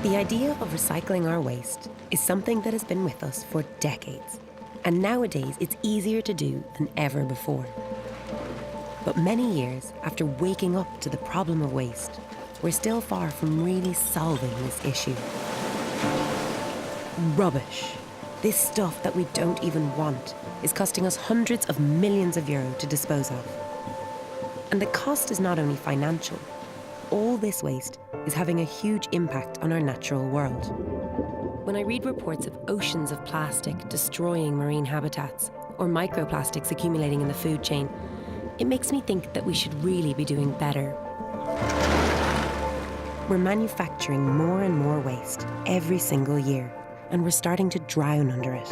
The idea of recycling our waste is something that has been with us for decades, and nowadays it's easier to do than ever before. But many years after waking up to the problem of waste, we're still far from really solving this issue. Rubbish. This stuff that we don't even want is costing us hundreds of millions of euros to dispose of. And the cost is not only financial. All this waste is having a huge impact on our natural world. When I read reports of oceans of plastic destroying marine habitats or microplastics accumulating in the food chain, it makes me think that we should really be doing better. We're manufacturing more and more waste every single year, and we're starting to drown under it.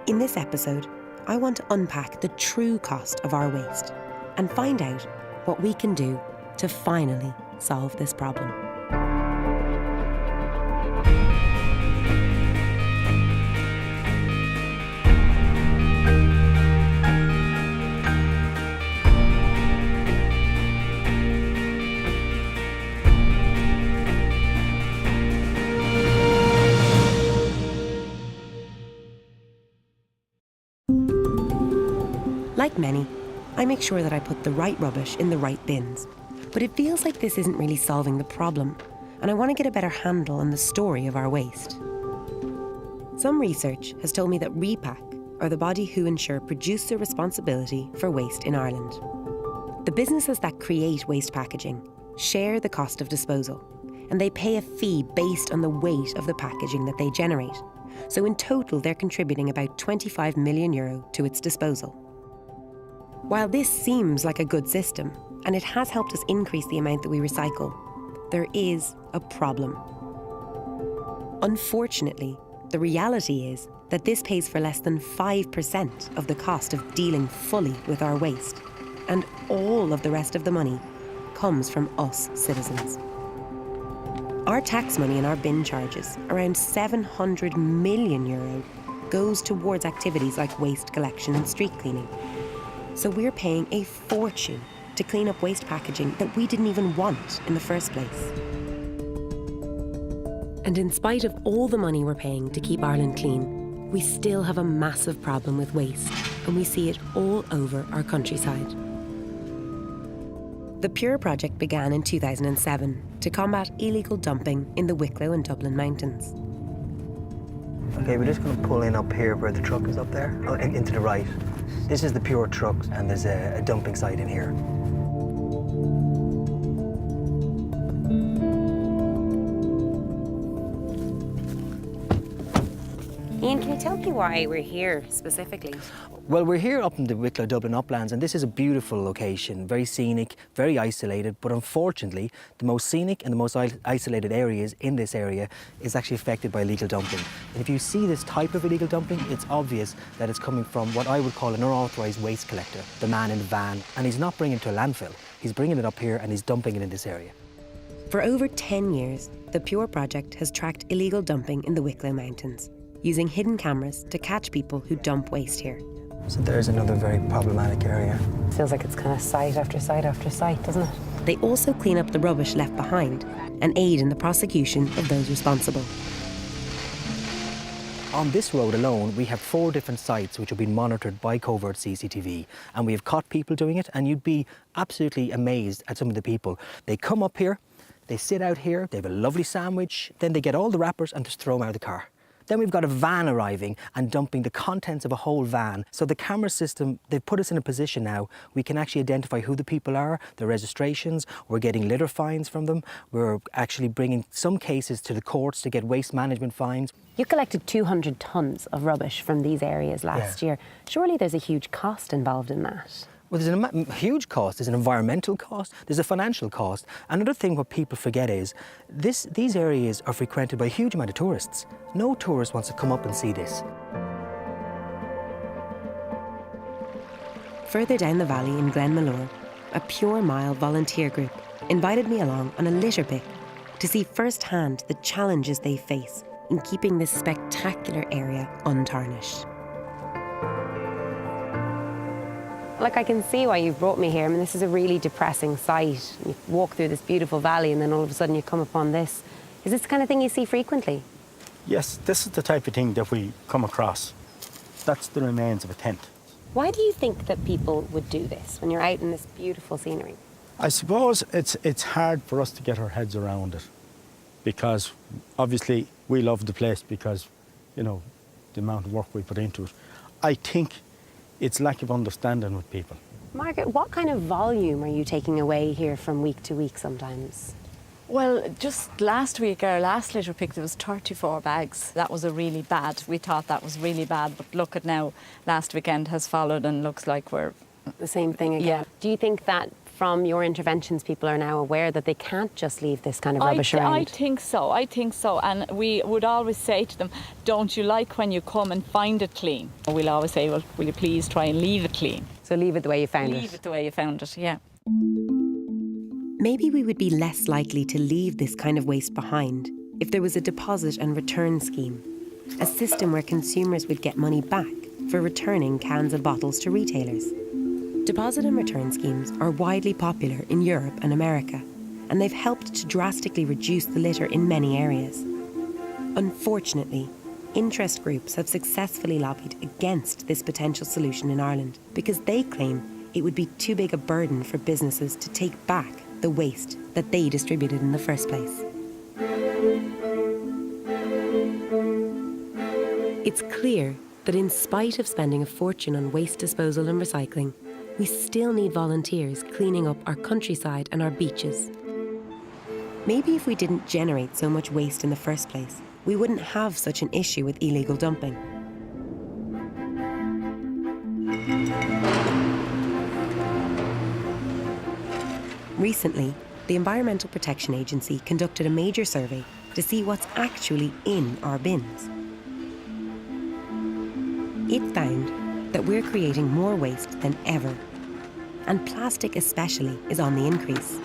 In this episode, I want to unpack the true cost of our waste and find out what we can do to finally solve this problem. Like many, I make sure that I put the right rubbish in the right bins. But it feels like this isn't really solving the problem, and I want to get a better handle on the story of our waste. Some research has told me that Repack are the body who ensure producer responsibility for waste in Ireland. The businesses that create waste packaging share the cost of disposal, and they pay a fee based on the weight of the packaging that they generate. So in total, they're contributing about €25 million to its disposal. While this seems like a good system, and it has helped us increase the amount that we recycle, there is a problem. Unfortunately, the reality is that this pays for less than 5% of the cost of dealing fully with our waste, and all of the rest of the money comes from us citizens. Our tax money and our bin charges, around €700 million, goes towards activities like waste collection and street cleaning. So we're paying a fortune to clean up waste packaging that we didn't even want in the first place. And in spite of all the money we're paying to keep Ireland clean, we still have a massive problem with waste, and we see it all over our countryside. The Pure project began in 2007 to combat illegal dumping in the Wicklow and Dublin mountains. Okay, we're just going to pull in up here where the truck is up there, into the right. This is the Pure truck, and there's a dumping site in here. Ian, can you tell me why we're here specifically? Well, we're here up in the Wicklow Dublin uplands, and this is a beautiful location, very scenic, very isolated, but unfortunately, the most scenic and the most isolated areas in this area is actually affected by illegal dumping. And if you see this type of illegal dumping, it's obvious that it's coming from what I would call an unauthorised waste collector, the man in the van, and he's not bringing it to a landfill. He's bringing it up here and he's dumping it in this area. For over 10 years, the Pure project has tracked illegal dumping in the Wicklow Mountains, using hidden cameras to catch people who dump waste here. So there's another very problematic area. Feels like it's kind of site after site after site, doesn't it? They also clean up the rubbish left behind and aid in the prosecution of those responsible. On this road alone, we have 4 different sites which have been monitored by covert CCTV, and we have caught people doing it, and you'd be absolutely amazed at some of the people. They come up here, they sit out here, they have a lovely sandwich, then they get all the wrappers and just throw them out of the car. Then we've got a van arriving and dumping the contents of a whole van. So the camera system, they've put us in a position now, we can actually identify who the people are, their registrations, we're getting litter fines from them, we're actually bringing some cases to the courts to get waste management fines. You collected 200 tonnes of rubbish from these areas last year. Surely there's a huge cost involved in that. Well, there's a huge cost. There's an environmental cost, there's a financial cost. Another thing what people forget is these areas are frequented by a huge amount of tourists. No tourist wants to come up and see this. Further down the valley in Vanmilord, a Pure Mile volunteer group invited me along on a litter pick to see firsthand the challenges they face in keeping this spectacular area untarnished. Like, I can see why you've brought me here. I mean, this is a really depressing sight. You walk through this beautiful valley and then all of a sudden you come upon this. Is this the kind of thing you see frequently? Yes, this is the type of thing that we come across. That's the remains of a tent. Why do you think that people would do this when you're out in this beautiful scenery? I suppose it's hard for us to get our heads around it because obviously we love the place because, you know, the amount of work we put into it. I think it's lack of understanding with people. Margaret, what kind of volume are you taking away here from week to week sometimes? Well, just last week, our last litter pick, there was 34 bags. That was really bad. We thought that was really bad, but look at now, last weekend has followed and looks like we're... The same thing again. Yeah. Do you think that from your interventions, people are now aware that they can't just leave this kind of rubbish around? I think so. And we would always say to them, don't you like when you come and find it clean? We'll always say, well, will you please try and leave it clean? So leave it the way you found it? Leave it the way you found it, yeah. Maybe we would be less likely to leave this kind of waste behind if there was a deposit and return scheme, a system where consumers would get money back for returning cans and bottles to retailers. Deposit and return schemes are widely popular in Europe and America, and they've helped to drastically reduce the litter in many areas. Unfortunately, interest groups have successfully lobbied against this potential solution in Ireland because they claim it would be too big a burden for businesses to take back the waste that they distributed in the first place. It's clear that in spite of spending a fortune on waste disposal and recycling, we still need volunteers cleaning up our countryside and our beaches. Maybe if we didn't generate so much waste in the first place, we wouldn't have such an issue with illegal dumping. Recently, the Environmental Protection Agency conducted a major survey to see what's actually in our bins. It found that we're creating more waste than ever, and plastic especially is on the increase.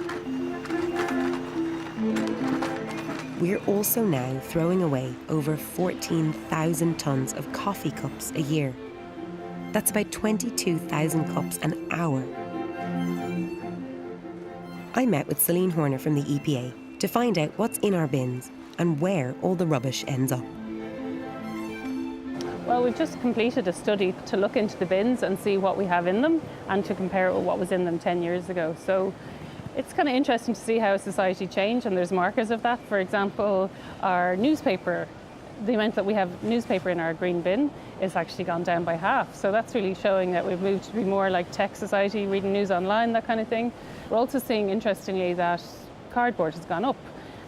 We're also now throwing away over 14,000 tonnes of coffee cups a year. That's about 22,000 cups an hour. I met with Celine Horner from the EPA to find out what's in our bins and where all the rubbish ends up. Well, we've just completed a study to look into the bins and see what we have in them and to compare it with what was in them 10 years ago. So it's kind of interesting to see how society changed, and there's markers of that. For example, our newspaper, the amount that we have newspaper in our green bin is actually gone down by half. So that's really showing that we've moved to be more like tech society, reading news online, that kind of thing. We're also seeing, interestingly, that cardboard has gone up.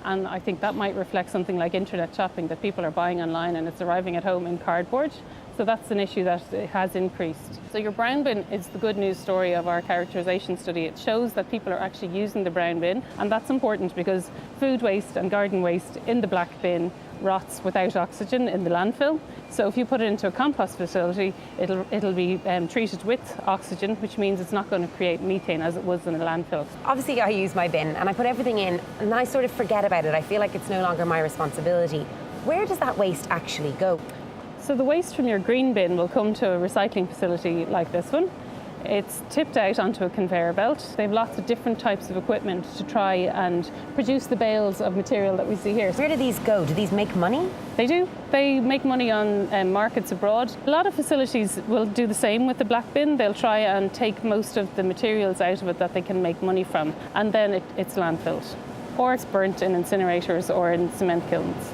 And I think that might reflect something like internet shopping, that people are buying online and it's arriving at home in cardboard. So that's an issue that has increased. So your brown bin is the good news story of our characterisation study. It shows that people are actually using the brown bin, and that's important because food waste and garden waste in the black bin rots without oxygen in the landfill. So if you put it into a compost facility, it'll be treated with oxygen, which means it's not going to create methane as it was in a landfill. Obviously, I use my bin and I put everything in and I sort of forget about it. I feel like it's no longer my responsibility. Where does that waste actually go? So the waste from your green bin will come to a recycling facility like this one. It's tipped out onto a conveyor belt. They have lots of different types of equipment to try and produce the bales of material that we see here. Where do these go? Do these make money? They do. They make money on markets abroad. A lot of facilities will do the same with the black bin. They'll try and take most of the materials out of it that they can make money from, and then it's landfilled. Or it's burnt in incinerators or in cement kilns.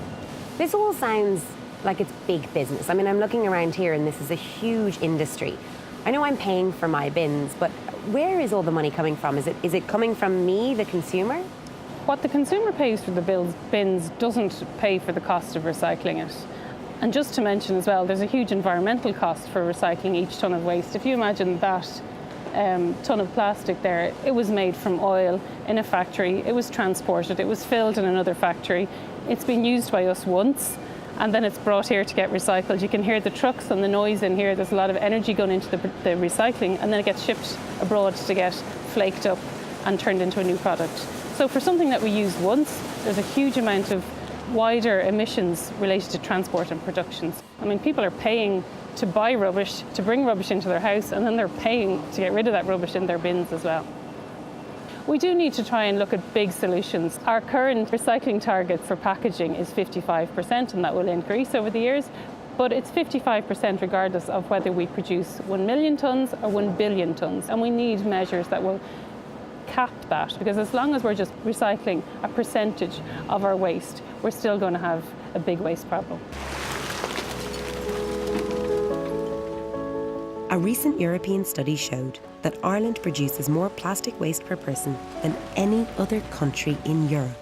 This all sounds like it's big business. I mean, I'm looking around here and this is a huge industry. I know I'm paying for my bins, but where is all the money coming from? Is it coming from me, the consumer? What the consumer pays for the bins doesn't pay for the cost of recycling it. And just to mention as well, there's a huge environmental cost for recycling each tonne of waste. If you imagine that tonne of plastic there, it was made from oil in a factory, it was transported, it was filled in another factory, it's been used by us once, and then it's brought here to get recycled. You can hear the trucks and the noise in here. There's a lot of energy going into the recycling, and then it gets shipped abroad to get flaked up and turned into a new product. So for something that we use once, there's a huge amount of wider emissions related to transport and productions. I mean, people are paying to buy rubbish, to bring rubbish into their house, and then they're paying to get rid of that rubbish in their bins as well. we do need to try and look at big solutions. Our current recycling target for packaging is 55%, and that will increase over the years. But it's 55% regardless of whether we produce 1 million tonnes or 1 billion tonnes. And we need measures that will cap that, because as long as we're just recycling a percentage of our waste, we're still going to have a big waste problem. A recent European study showed that Ireland produces more plastic waste per person than any other country in Europe.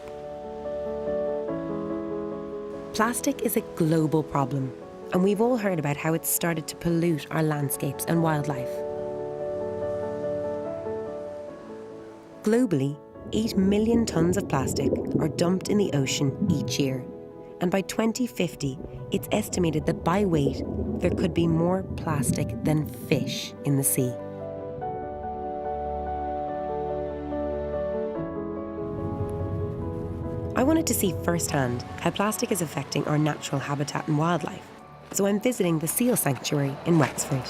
Plastic is a global problem, and we've all heard about how it's started to pollute our landscapes and wildlife. Globally, 8 million tonnes of plastic are dumped in the ocean each year. And by 2050, it's estimated that by weight, there could be more plastic than fish in the sea. I wanted to see firsthand how plastic is affecting our natural habitat and wildlife. So I'm visiting the Seal Sanctuary in Wexford.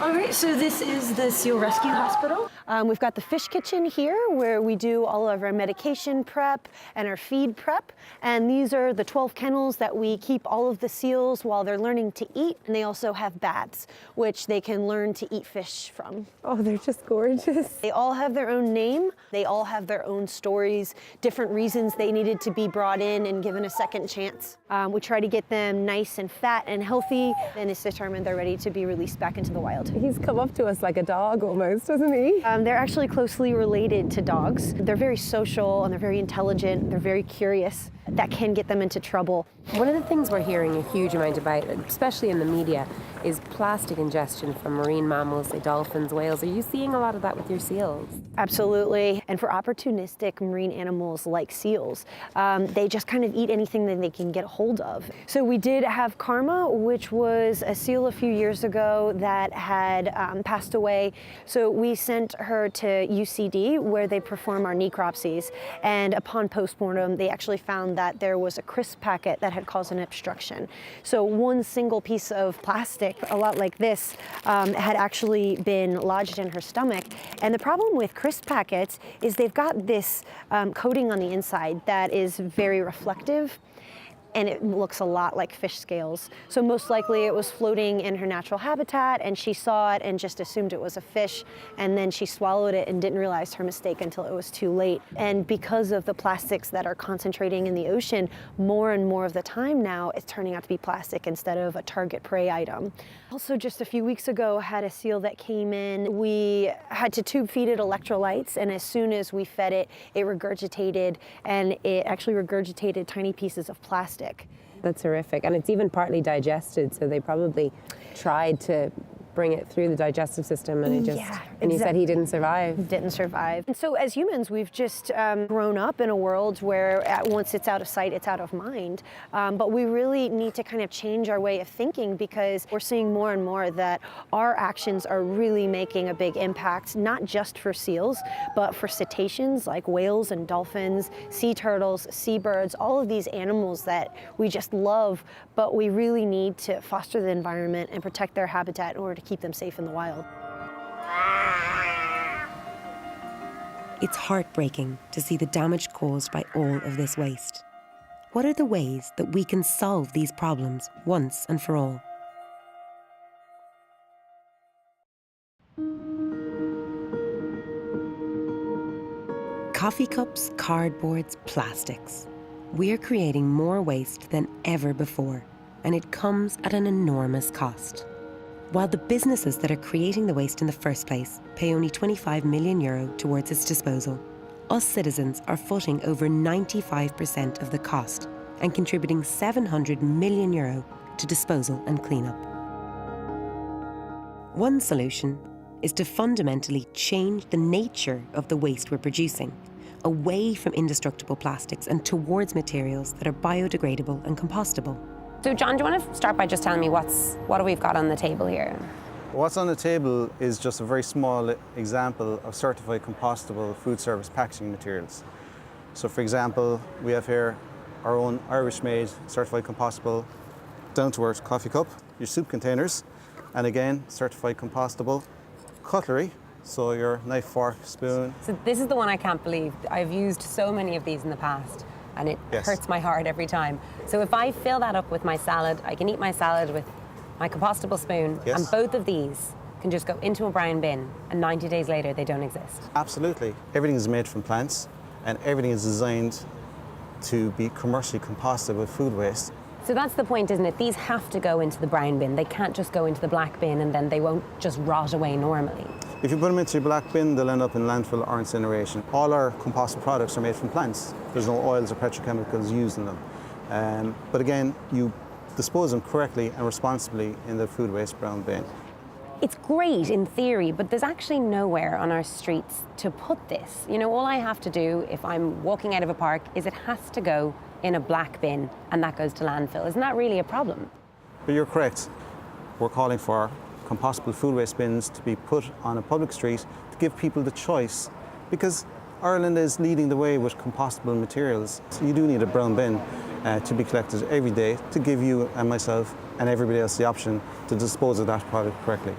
All right, so this is the Seal Rescue Hospital. We've got the fish kitchen here where we do all of our medication prep and our feed prep. And these are the 12 kennels that we keep all of the seals while they're learning to eat. And they also have baths, which they can learn to eat fish from. Oh, they're just gorgeous. They all have their own name. They all have their own stories, different reasons they needed to be brought in and given a second chance. We try to get them nice and fat and healthy, and it's determined they're ready to be released back into the wild. He's come up to us like a dog almost, doesn't he? They're actually closely related to dogs. They're very social and they're very intelligent. They're very curious. That can get them into trouble. One of the things we're hearing a huge amount about, especially in the media, is plastic ingestion from marine mammals, like dolphins, whales. Are you seeing a lot of that with your seals? Absolutely. And for opportunistic marine animals like seals, they just kind of eat anything that they can get a hold of. So we did have Karma, which was a seal a few years ago that had passed away. So we sent her to UCD where they perform our necropsies. And upon postmortem, they actually found that there was a crisp packet that had caused an obstruction. So one single piece of plastic, a lot like this, had actually been lodged in her stomach. And the problem with crisp packets is they've got this coating on the inside that is very reflective, and it looks a lot like fish scales. So most likely it was floating in her natural habitat and she saw it and just assumed it was a fish, and then she swallowed it and didn't realize her mistake until it was too late. And because of the plastics that are concentrating in the ocean, more and more of the time now it's turning out to be plastic instead of a target prey item. Also just a few weeks ago had a seal that came in. We had to tube feed it electrolytes, and as soon as we fed it, it regurgitated, and it actually regurgitated tiny pieces of plastic. That's horrific. And it's even partly digested, so they probably tried to bring it through the digestive system, and it just, and you said he didn't survive. Didn't survive. And so as humans, we've just grown up in a world where once it's out of sight, it's out of mind. But we really need to kind of change our way of thinking, because we're seeing more and more that our actions are really making a big impact, not just for seals, but for cetaceans like whales and dolphins, sea turtles, seabirds, all of these animals that we just love, but we really need to foster the environment and protect their habitat in order to keep them safe in the wild. It's heartbreaking to see the damage caused by all of this waste. What are the ways that we can solve these problems once and for all? Coffee cups, cardboards, plastics. We're creating more waste than ever before, and it comes at an enormous cost. While the businesses that are creating the waste in the first place pay only €25 million towards its disposal, us citizens are footing over 95% of the cost and contributing €700 million to disposal and cleanup. One solution is to fundamentally change the nature of the waste we're producing, away from indestructible plastics and towards materials that are biodegradable and compostable. So John, do you want to start by just telling me what we've got on the table here? What's on the table is just a very small example of certified compostable food service packaging materials. So for example, we have here our own Irish-made certified compostable down-to-earth coffee cup, your soup containers, and again, certified compostable cutlery So your knife, fork, spoon. So this is the one I can't believe. I've used so many of these in the past, and it Yes. hurts my heart every time. So if I fill that up with my salad, I can eat my salad with my compostable spoon, Yes. and both of these can just go into a brown bin, and 90 days later, they don't exist. Absolutely. Everything is made from plants, and everything is designed to be commercially compostable food waste. So that's the point, isn't it? These have to go into the brown bin. They can't just go into the black bin, and then they won't just rot away normally. If you put them into your black bin, they'll end up in landfill or incineration. All our compostable products are made from plants. There's no oils or petrochemicals used in them. But again, you dispose them correctly and responsibly in the food waste brown bin. It's great in theory, but there's actually nowhere on our streets to put this. You know, all I have to do if I'm walking out of a park is it has to go in a black bin, and that goes to landfill. Isn't that really a problem? But you're correct. We're calling for compostable food waste bins to be put on a public street to give people the choice, because Ireland is leading the way with compostable materials. So you do need a brown bin to be collected every day to give you and myself and everybody else the option to dispose of that product correctly.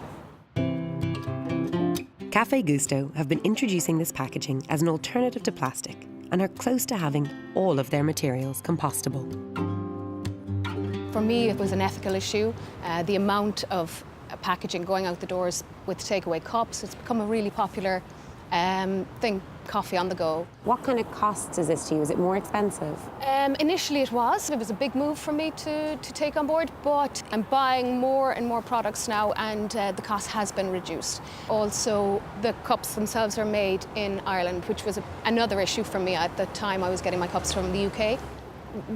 Café Gusto have been introducing this packaging as an alternative to plastic and are close to having all of their materials compostable. For me, it was an ethical issue. The amount of packaging going out the doors with takeaway cups, it's become a really popular thing, coffee on the go. What kind of costs is this to you? Is it more expensive? Initially it was a big move for me to take on board, but I'm buying more and more products now, and the cost has been reduced. Also, the cups themselves are made in Ireland, which was another issue for me at the time I was getting my cups from the UK.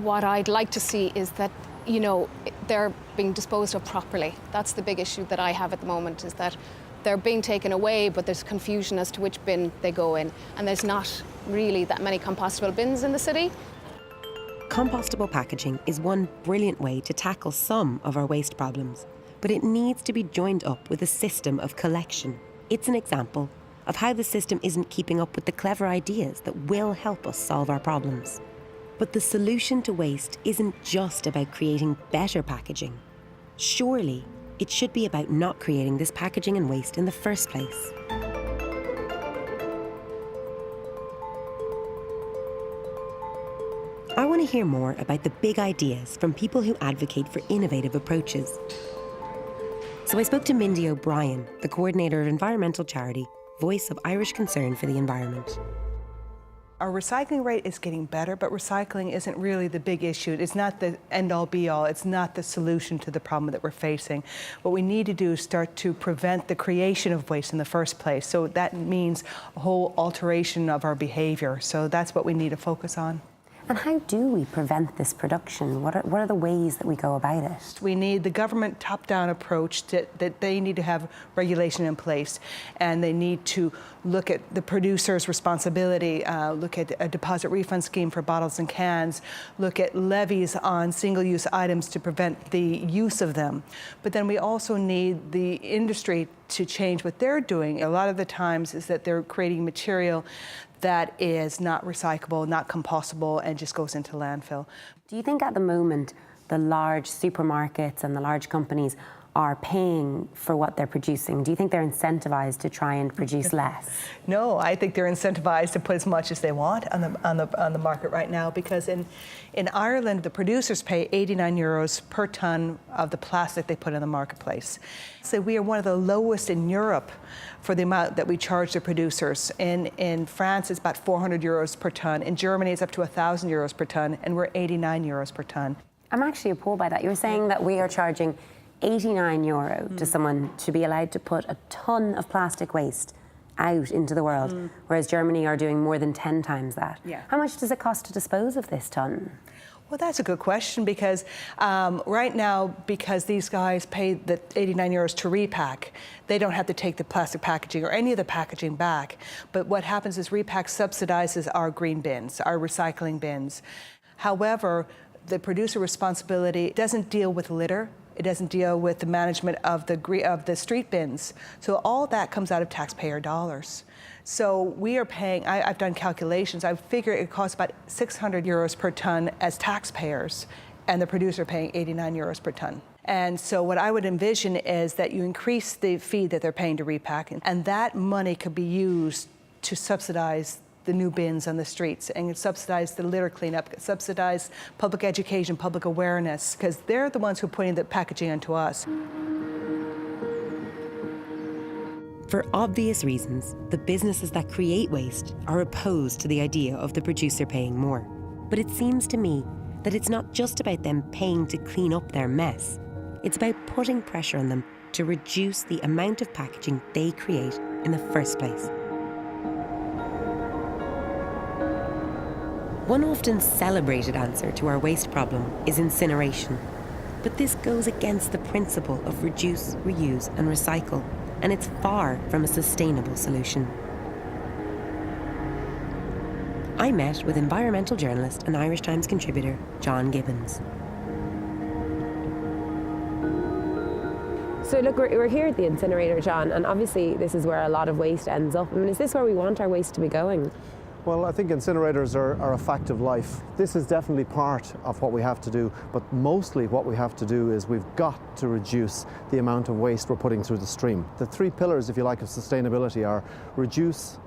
What I'd like to see is that, you know, they're being disposed of properly. That's the big issue that I have at the moment, is that they're being taken away, but there's confusion as to which bin they go in, and there's not really that many compostable bins in the city. Compostable packaging is one brilliant way to tackle some of our waste problems, but it needs to be joined up with a system of collection. It's an example of how the system isn't keeping up with the clever ideas that will help us solve our problems. But the solution to waste isn't just about creating better packaging. Surely, it should be about not creating this packaging and waste in the first place. I want to hear more about the big ideas from people who advocate for innovative approaches. So I spoke to Mindy OBrien, the coordinator of environmental charity, Voice of Irish Concern for the Environment. Our recycling rate is getting better, but recycling isn't really the big issue. It's not the end-all, be-all. It's not the solution to the problem that we're facing. What we need to do is start to prevent the creation of waste in the first place. So that means a whole alteration of our behavior. So that's what we need to focus on. And how do we prevent this production? What are the ways that we go about it? We need the government top-down approach that they need to have regulation in place, and they need to look at the producer's responsibility, look at a deposit refund scheme for bottles and cans, look at levies on single-use items to prevent the use of them. But then we also need the industry to change what they're doing. A lot of the times is that they're creating material that is not recyclable, not compostable, and just goes into landfill. Do you think at the moment the large supermarkets and the large companies are paying for what they're producing? Do you think they're incentivized to try and produce less? No, I think they're incentivized to put as much as they want on the market right now, because in Ireland the producers pay 89 euros per tonne of the plastic they put in the marketplace. So we are one of the lowest in Europe for the amount that we charge the producers. In France it's about 400 euros per tonne. In Germany it's up to 1,000 euros per tonne, and we're 89 euros per tonne. I'm actually appalled by that. You're saying that we are charging 89 euro to someone to be allowed to put a ton of plastic waste out into the world, whereas Germany are doing more than 10 times that. Yeah. How much does it cost to dispose of this ton? Well, that's a good question, because right now, because these guys pay the 89 euros to repack, they don't have to take the plastic packaging or any of the packaging back. But what happens is repack subsidizes our green bins, our recycling bins. However, the producer responsibility doesn't deal with litter. It doesn't deal with the management of the street bins. So all that comes out of taxpayer dollars. So we are paying, I've done calculations, I figure it costs about 600 euros per tonne as taxpayers, and the producer paying 89 euros per tonne. And so what I would envision is that you increase the fee that they're paying to repack, and that money could be used to subsidize the new bins on the streets and subsidize the litter cleanup, subsidize public education, public awareness, because they're the ones who are putting the packaging onto us. For obvious reasons, the businesses that create waste are opposed to the idea of the producer paying more. But it seems to me that it's not just about them paying to clean up their mess. It's about putting pressure on them to reduce the amount of packaging they create in the first place. One often celebrated answer to our waste problem is incineration. But this goes against the principle of reduce, reuse and recycle, and it's far from a sustainable solution. I met with environmental journalist and Irish Times contributor John Gibbons. So look, we're here at the incinerator, John, and obviously this is where a lot of waste ends up. I mean, is this where we want our waste to be going? Well, I think incinerators are a fact of life. This is definitely part of what we have to do, but mostly what we have to do is we've got to reduce the amount of waste we're putting through the stream. The three pillars, if you like, of sustainability are reduce,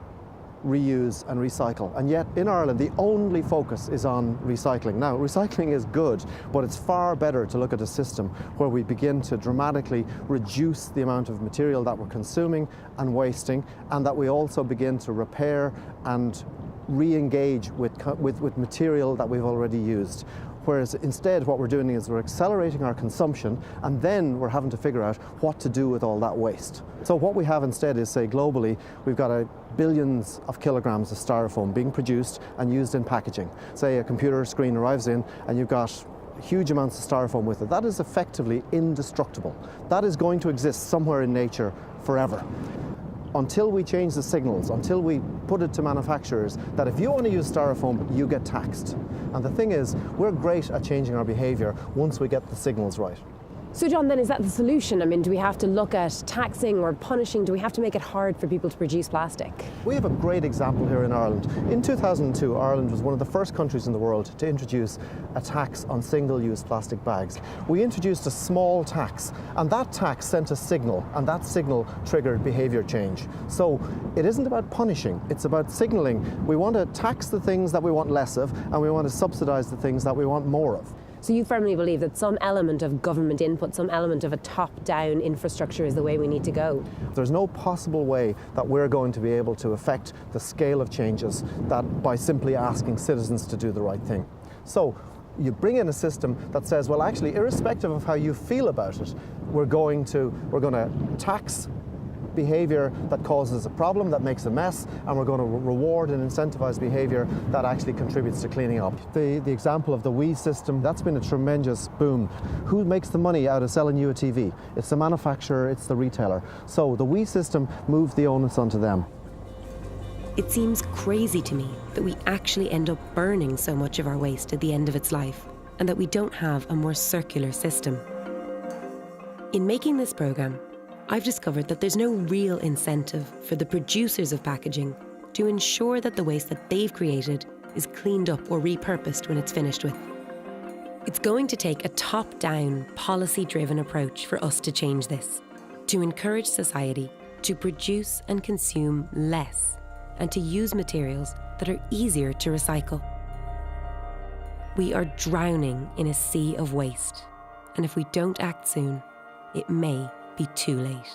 reuse and recycle. And yet in Ireland the only focus is on recycling. Now recycling is good, but it's far better to look at a system where we begin to dramatically reduce the amount of material that we're consuming and wasting, and that we also begin to repair and re-engage with material that we've already used. Whereas instead what we're doing is we're accelerating our consumption, and then we're having to figure out what to do with all that waste. So what we have instead is, say globally, we've got billions of kilograms of styrofoam being produced and used in packaging. Say a computer screen arrives in and you've got huge amounts of styrofoam with it. That is effectively indestructible. That is going to exist somewhere in nature forever. Until we change the signals, until we put it to manufacturers that if you want to use styrofoam, you get taxed. And the thing is, we're great at changing our behaviour once we get the signals right. So John, then is that the solution? I mean, do we have to look at taxing or punishing? Do we have to make it hard for people to produce plastic? We have a great example here in Ireland. In 2002, Ireland was one of the first countries in the world to introduce a tax on single-use plastic bags. We introduced a small tax, and that tax sent a signal, and that signal triggered behaviour change. So it isn't about punishing, it's about signalling. We want to tax the things that we want less of, and we want to subsidise the things that we want more of. So you firmly believe that some element of government input, some element of a top-down infrastructure is the way we need to go? There's no possible way that we're going to be able to affect the scale of changes that by simply asking citizens to do the right thing. So you bring in a system that says, well, actually, irrespective of how you feel about it, we're going to tax behaviour that causes a problem, that makes a mess, and we're going to reward and incentivise behaviour that actually contributes to cleaning up. The example of the WE system, that's been a tremendous boom. Who makes the money out of selling you a TV? It's the manufacturer, it's the retailer. So the WE system moved the onus onto them. It seems crazy to me that we actually end up burning so much of our waste at the end of its life, and that we don't have a more circular system. In making this programme, I've discovered that there's no real incentive for the producers of packaging to ensure that the waste that they've created is cleaned up or repurposed when it's finished with. It's going to take a top-down, policy-driven approach for us to change this, to encourage society to produce and consume less and to use materials that are easier to recycle. We are drowning in a sea of waste, and if we don't act soon, it may be too late.